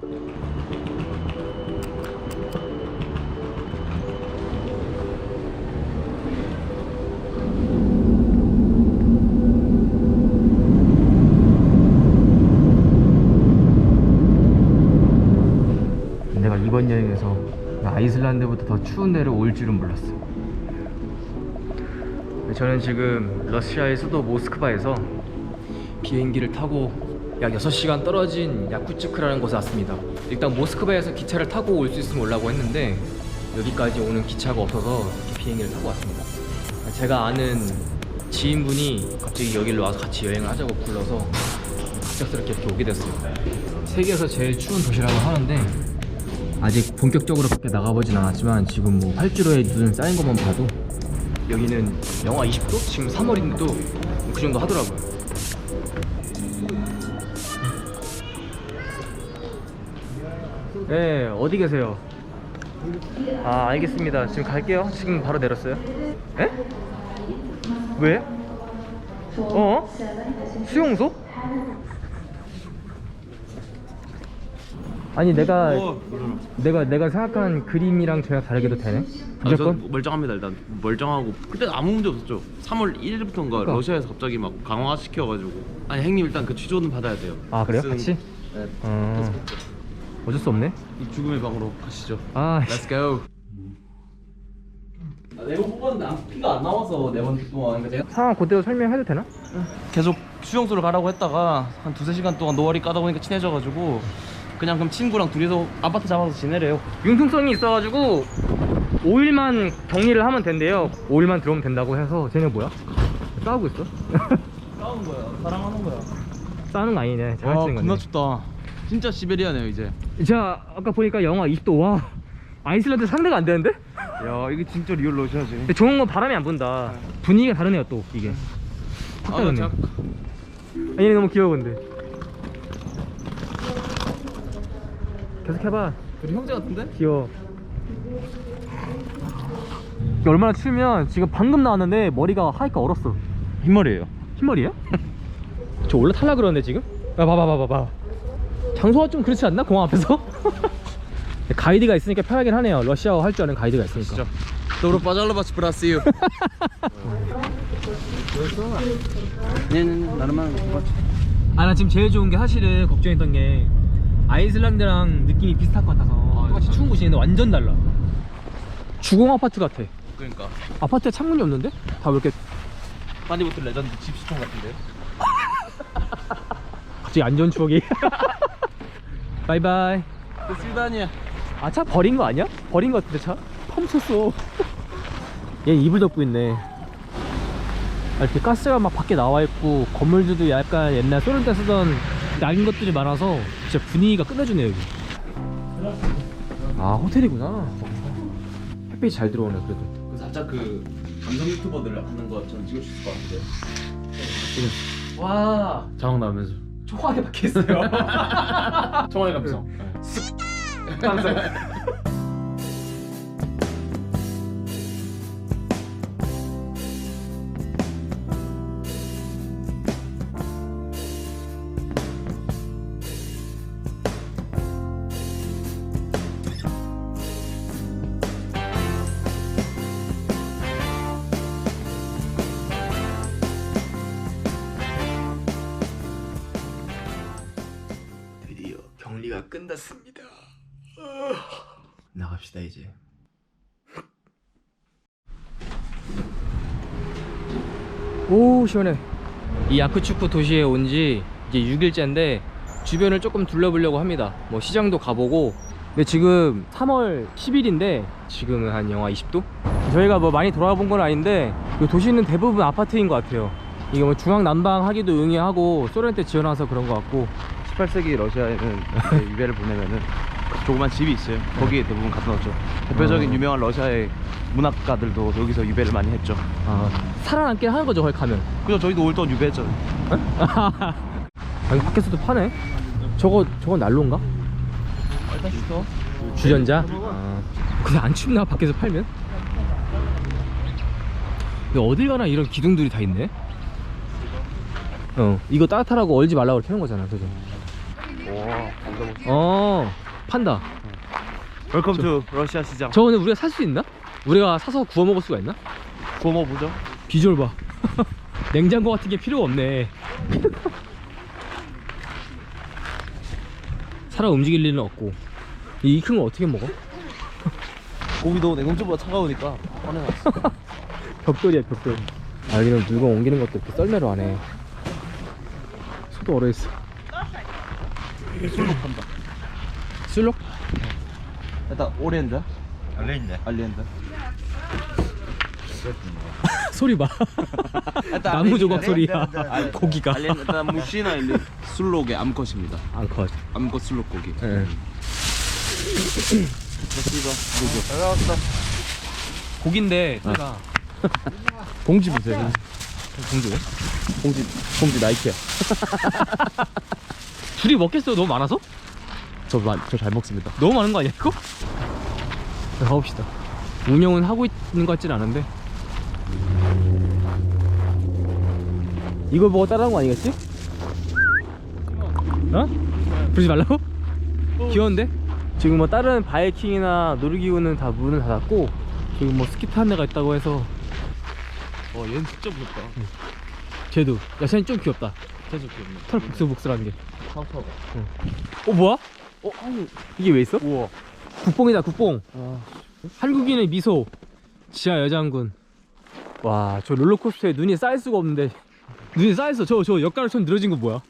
내가 이번 여행에서 아이슬란드보다 더 추운 데를 올 줄은 몰랐어. 저는 지금 러시아의 수도 모스크바에서 비행기를 타고 약 6시간 떨어진 야쿠츠크라는 곳에 왔습니다. 일단 모스크바에서 기차를 타고 올 수 있으면 오려고 했는데 여기까지 오는 기차가 없어서 이렇게 비행기를 타고 왔습니다. 제가 아는 지인분이 갑자기 여기로 와서 같이 여행을 하자고 불러서 갑작스럽게 이렇게 오게 됐어요. 세계에서 제일 추운 도시라고 하는데 아직 본격적으로 밖에 나가보진 않았지만 지금 뭐 활주로에 눈 쌓인 것만 봐도 여기는 영하 20도? 지금 3월인데도 그 정도 하더라고요. 네, 어디 계세요? 아, 알겠습니다. 지금 갈게요. 지금 바로 내렸어요. 에? 왜? 수용소? 아니 내가 생각한 그림이랑 전혀 다르게도 되네? 무조건? 저 멀쩡합니다. 일단 멀쩡하고 그때 아무 문제 없었죠. 3월 1일부터인가 그러니까. 러시아에서 갑자기 막 강화시켜가지고 아니 형님 일단 그 취조는 받아야 돼요. 아 그래요? 같이? 네. 어쩔 수 없네. 이 죽음의 방으로 가시죠. 아, Let's go. 네번 뽑았는데 피가 안 나와서 4번 동안 그러니까 상황 그대로 설명해도 되나? 계속 수용소를 가라고 했다가 한 2-3시간 동안 노가리 까다 보니까 친해져가지고 그냥 그럼 친구랑 둘이서 아파트 잡아서 지내래요. 융통성이 있어가지고 5일만 격리를 하면 된대요. 5일만 들어오면 된다고 해서. 쟤네 뭐야? 싸우고 있어? 싸우는 거야. 사랑하는 거야. 싸우는 거 아니네. 와 장난치는 겁나 거네. 춥다. 진짜 시베리아네요 이제. 제가 아까 보니까 영하 20도. 와, 아이슬란드 상대가 안 되는데? 야 이게 진짜 리얼 러시아지. 근데 좋은 건 바람이 안 분다. 분위기가 다르네요 또 이게. 아, 다르네. 아니 얘네 너무 귀여워 근데. 계속 해봐. 우리 형제 같은데? 귀여워. 얼마나 추우면 지금 방금 나왔는데 머리가 하이가 얼었어. 흰머리예요. 흰머리야? 저 원래 탈라 그러는데 지금? 야 봐봐. 장소가 좀 그렇지 않나? 공항 앞에서? 가이드가 있으니까 편하긴 하네요. 러시아어 할 줄 아는 가이드가 있으니까. 진짜. Добро пожаловать в Россию. 네네 나름만. 아, 나 지금 제일 좋은 게 사실은 걱정했던 게 아이슬란드랑 느낌이 비슷할 것 같아서 똑같이 추운 곳이 있는데 완전 달라. 주공 아파트 같아. 그러니까 아파트에 창문이 없는데? 다 왜 이렇게 파니보트 레전드 집수통 같은데. 갑자기 안 좋은 추억이. 바이바이. 스위다니아. 아, 차 버린 거 아니야? 버린 거 같은데 차? 펌쳤어. 얘 이불 덮고 있네. 아, 이렇게 가스가 막 밖에 나와 있고 건물들도 약간 옛날 소련 때 쓰던 낡은 것들이 많아서 진짜 분위기가 끝내주네 여기. 아, 호텔이구나. 햇빛이 잘 들어오네 그래도. 그 살짝 그 감성 유튜버들 하는 거 저는 찍을 수 있을 것 같은데. 와, 자막 나오면서 초하게 박혀있어요. 청와대 감성. 감성. 드디어 격리가 끝났습니다. 나갑시다 이제. 오, 시원해. 이 야쿠츠크 도시에 온 지 이제 6일째인데 주변을 조금 둘러보려고 합니다. 뭐 시장도 가보고. 근데 지금 3월 10일인데 지금은 한 영하 20도? 저희가 뭐 많이 돌아본 건 아닌데 이 도시는 대부분 아파트인 것 같아요. 이게 뭐 중앙난방 하기도 응해하고 소련 때 지어놔서 그런 것 같고. 18세기 러시아에는 유배를 보내면은 조그만 집이 있어요. 거기에 대부분 갖다 놓죠. 대표적인 유명한 러시아의 문학가들도 여기서 유배를 많이 했죠. 아, 살아남긴 하는 거죠 거기 가면. 그죠? 저희도 올 동안 유배했죠. 아, 여기 밖에서도 파네? 저건 난로인가? 일단 시켜. 주전자? 아, 근데 안 춥나 밖에서 팔면? 근데 어딜 가나 이런 기둥들이 다 있네? 이거 따뜻하라고 얼지 말라고 이렇게 하는 거잖아, 그죠? 와. 판다. 웰컴 투 러시아 시장. 저 근데 우리가 살 수 있나? 우리가 사서 구워 먹을 수가 있나? 구워 먹어보죠. 비주얼 봐. 냉장고 같은 게 필요가 없네. 살아 움직일 일은 없고. 이 큰 거 어떻게 먹어? 고기도 냉동주보다 차가우니까 꺼내놨어. 벽돌이야 벽돌. 아 여기는 물건 옮기는 것도 이렇게 썰매로 하네. 소도 얼어있어. 술록 판다. 술록? 일단 오렌드. 알레인데. 알리엔드. 소리 봐. 나무 조각 소리야. 고기가. 알리엔드 일단 무시나 일리 술록의 암컷입니다. 앙컷. 암컷 술록 고기. 예. 잘 나왔다. 고기인데 소리가. 봉지 보세요. 봉지. 봉지 나이키야. 둘이 먹겠어? 너무 많아서? 저 잘 먹습니다. 너무 많은 거 아니야 이거? 자, 가봅시다. 운영은 하고 있는 것 같진 않은데. 이걸 보고 따라한 거 아니겠지? 어? 부르지 말라고? 귀여운데? 지금 뭐 다른 바이킹이나 놀이기구는 다 문을 닫았고 지금 뭐 스키 타는 데가 있다고 해서. 얘는 진짜 무섭다. 쟤도 야 쟤는 좀 귀엽다. 계속 귀엽네. 털 복슬복슬한 게. 카우터. 뭐야? 이게 왜 있어? 우와. 국뽕이다 국뽕. 아, 한국인의 미소. 지하 여장군. 와 저 롤러코스터에 눈이 쌓일 수가 없는데 눈이 쌓였어. 저 역가루처럼 늘어진 거 뭐야?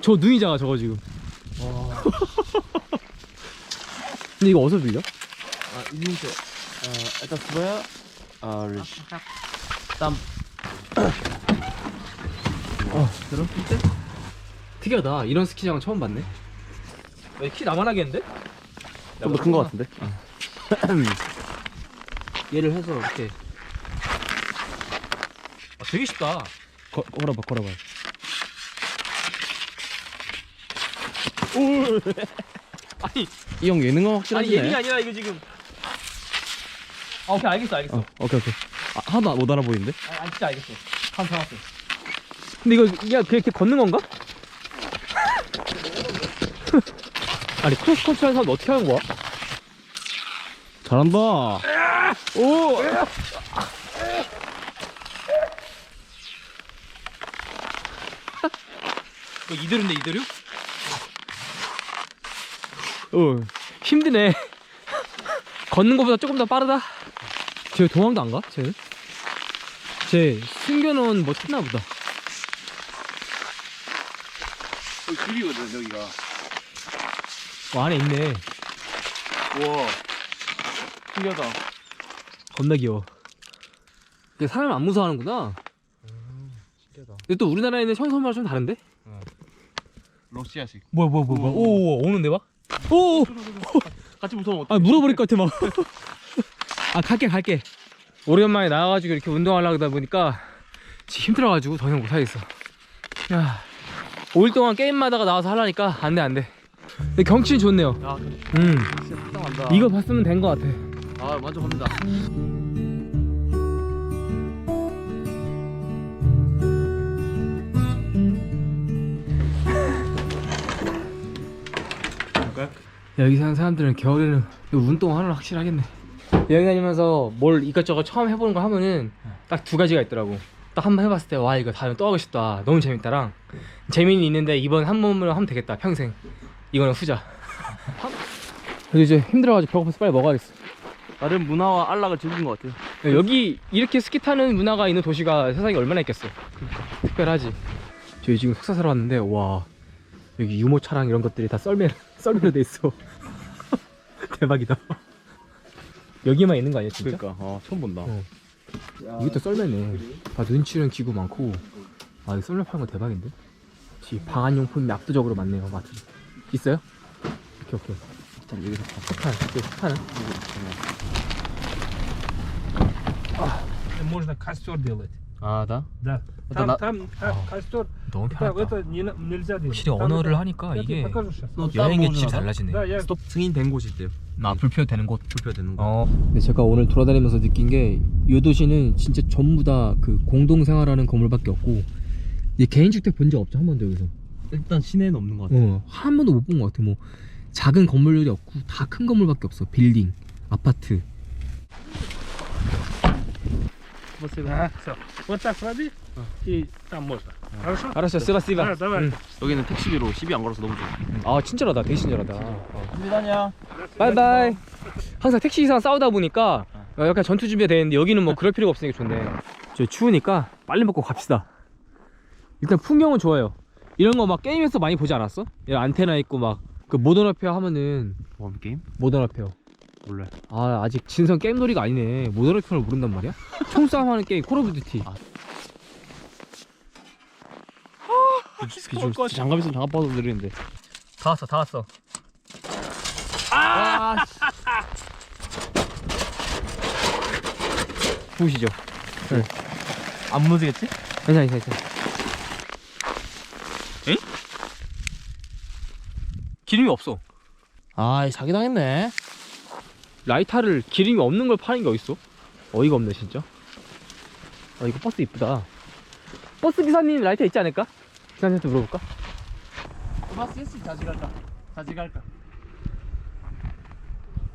저 눈이잖아 저거 지금. 와. 근데 이거 어디서 빌려? извините. Это своя вещь. Там. 그럼? 특이하다. 이런 스키장은 처음 봤네. 키 나만하겠는데? 좀 더 큰 거 같은데? 얘를 해서 이렇게. 되게 쉽다. 걸어봐. 아니 이 형 예능감 확실하시네. 예능이 아니라 이거 지금. 오케이 알겠어. 오케이. 하나도 못 알아보이는데? 진짜 알겠어. 한 잡았어. 근데 이거 그냥 그렇게 걷는 건가? 아니 크로스컨트리 하는 사람 어떻게 하는 거야? 잘한다. 오! 이대로인데 이대로? 힘드네. 걷는 것보다 조금 더 빠르다. 쟤 도망도 안 가? 쟤는? 쟤 숨겨놓은 뭐 찾나 보다. 길이거든 여기가. 안에 있네. 우와. 신기하다. 겁나 귀여워. 이게 사람을 안 무서워하는구나. 신기하다. 근데 또 우리나라에 있는 청소마랑 좀 다른데? 러시아식. 뭐야. 오, 오는데 막? 오! 같이 무서워. 물어버릴 것 같아 막. 갈게. 오랜만에 나와가지고 이렇게 운동하려고 하다 보니까 지금 힘들어가지고 더 이상 못하겠어. 야, 5일 동안 게임마다가 나와서 하려니까 안돼. 근데 경치는 좋네요. 진짜 탁당한다. 이거 봤으면 된 것 같아. 먼저 갑니다. 여기 사는 사람들은 겨울에는 운동하는 걸 확실히 하겠네. 여행 다니면서 뭘 이것저것 처음 해보는 거 하면은 딱 두 가지가 있더라고. 딱 한 번 해봤을 때 와 이거 다음에 또 하고 싶다, 너무 재밌다랑 재미는 있는데 이번 한 번으로 하면 되겠다 평생, 이거는 후자. 그래도 이제 힘들어가지고 배고파서 빨리 먹어야겠어. 나름 문화와 안락을 즐긴 것 같아요. 여기 이렇게 스키 타는 문화가 있는 도시가 세상에 얼마나 있겠어. 특별하지. 저희 지금 석사 사러 왔는데 와 여기 유모차랑 이런 것들이 다 썰매로 돼 있어. 대박이다. 여기만 있는 거 아니야 진짜? 그러니까 처음 본다. 이것도 썰매네. 눈치는 기구 많고. 이 썰매 파는 거 대박인데? 역시 방한용품이 압도적으로 많네요 마트. 있어요? 오케이. 일단 여기서 석탄은? Можно костер делать. 나? Да. Это Там костер. 너무 Это нельзя делать. 확실히 Там 언어를 это- 하니까 я тебе 이게 покажу сейчас. 여행의 질이 달라지네. Да, я 스톱 승인된 곳이 있대요. 불표되는 곳. 불표되는 곳. 근데 제가 오늘 돌아다니면서 느낀 게 이 도시는 진짜 전부 다 그 공동생활하는 건물밖에 없고 개인주택 본 적 없죠 한 번도 여기서. 일단 시내는 없는 것 같아요. 한 번도 못 본 것 같아. 뭐 작은 건물들이 없고 다 큰 건물밖에 없어. 빌딩, 아파트. Все. Вот так клади, и там можно. Хорошо? 알았어, 스바스바. Да, давай. 여기는 택시비로 시비 안 걸어서 너무 좋아. 아 친절하다, 되게 친절하다. 감사합니다. 바이바이. 항상 택시기사랑 싸우다 보니까 약간 전투 준비가 되는데 여기는 뭐 그럴 필요가 없으니까 좋네. 저 추우니까 빨리 먹고 갑시다. 일단 풍경은 좋아요. 이런 거 막 게임에서 많이 보지 않았어? 이런 안테나 있고 막 그 모던 워페어 하면은. 원 게임? 모던 워페어. 몰라. 아 아직 진성 게임 놀이가 아니네. 모던 워페어를 모른단 말이야? 총싸움 하는 게임 콜 오브 듀티. 장갑 있으면 장갑 벗어도 느리는데. 다 왔어, 다 왔어. 보시죠. 안 무너지겠지? 괜찮아, 괜찮아. 에? 기름이 없어. 아, 사기 당했네. 라이터를 기름이 없는 걸 파는 게 어딨어? 어이가 없네 진짜. 아 이거 버스 이쁘다. 버스 기사님 라이터 있지 않을까? 기사님한테 물어볼까? 버스 있으면 다시 갈까? 다시 갈까?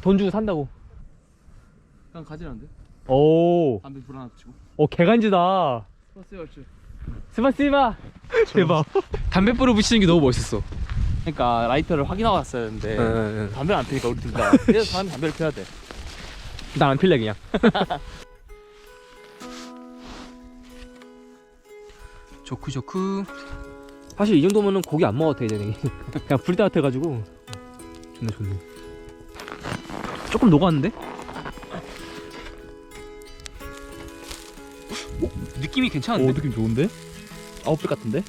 돈 주고 산다고. 그냥 가지라는데? 오, 담배 불 하나 붙이고. 개간지다. 버스에 얼추. 스바스바. 대박. 담뱃불을 붙이는 게 너무 멋있어. 그러니까 라이터를 확인하고 왔어야 했는데 응. 담배를 안 피니까 우리 둘 다. 그래서 다음에 담배를 펴야 돼. 난 안 필래 그냥. 좋크 좋크. 사실 이 정도면은 고기 안 먹어도 돼 이제. 그냥 불 따뜻해가지고 좋네 좋네. 조금 녹았는데? 느낌이 괜찮은데? 느낌 좋은데? 아웃백 같은데?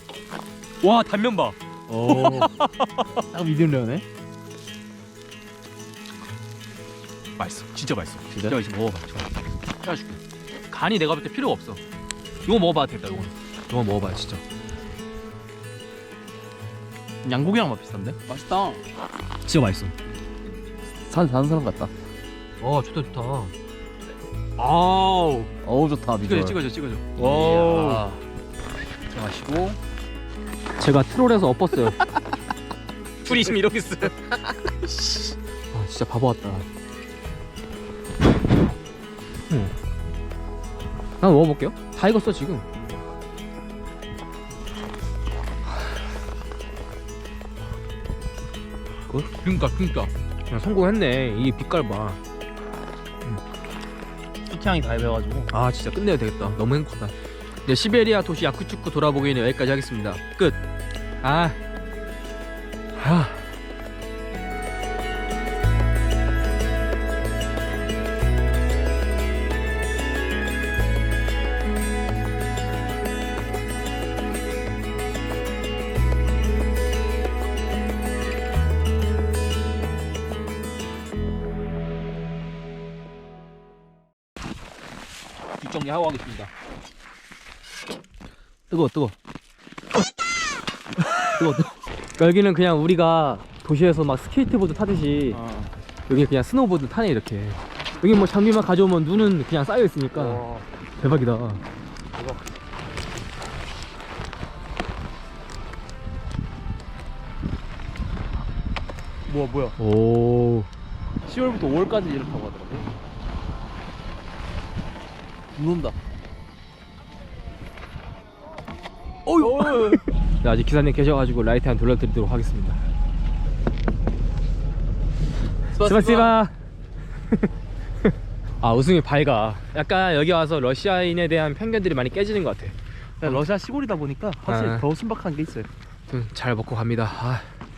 와 단면 봐. 오. 딱 미디엄 레어네. 맛있어. 진짜 맛있어. 진짜? 맛있어. 먹어봐. 좋아. 해가줄게. 간이 내가 볼 때 필요가 없어. 이거 먹어봐도 된다. 이거 먹어봐 진짜. 양고기랑 맛 비슷한데? 맛있다. 진짜 맛있어. 사는 사람 같다. 좋다 좋다. 아우. 어우 좋다. 비주얼. 찍어줘. 와. 들어가시고. 제가 트롤에서 엎었어요. 둘이 지금 이러고 있어요. 아 진짜 바보 같다. 한번 먹어볼게요. 다 익었어 지금. 그러니까 그냥 성공했네. 이 빛깔 봐. 수트향이 다 배워가지고. 아 진짜 끝내야 되겠다. 너무 행복하다. 네, 시베리아 도시 야쿠츠크 돌아보기는 여기까지 하겠습니다. 끝. 아. 뒷정리하고 하겠습니다. 뜨거워. 여기는 그냥 우리가 도시에서 막 스케이트보드 타듯이 여기 그냥 스노우보드 타네 이렇게. 여기 뭐 장비만 가져오면 눈은 그냥 쌓여 있으니까 대박이다. 뭐야? 오. 10월부터 5월까지 이렇다고 하더라고. 눈 온다. 네, 아직 기사님 계셔가지고 라이트 한 돌려드리도록 하겠습니다. 스바스바. 아 웃음이 밝아. 약간 여기 와서 러시아인에 대한 편견들이 많이 깨지는 것 같아. 러시아 시골이다 보니까 확실히 아. 더 순박한 게 있어요. 잘 먹고 갑니다.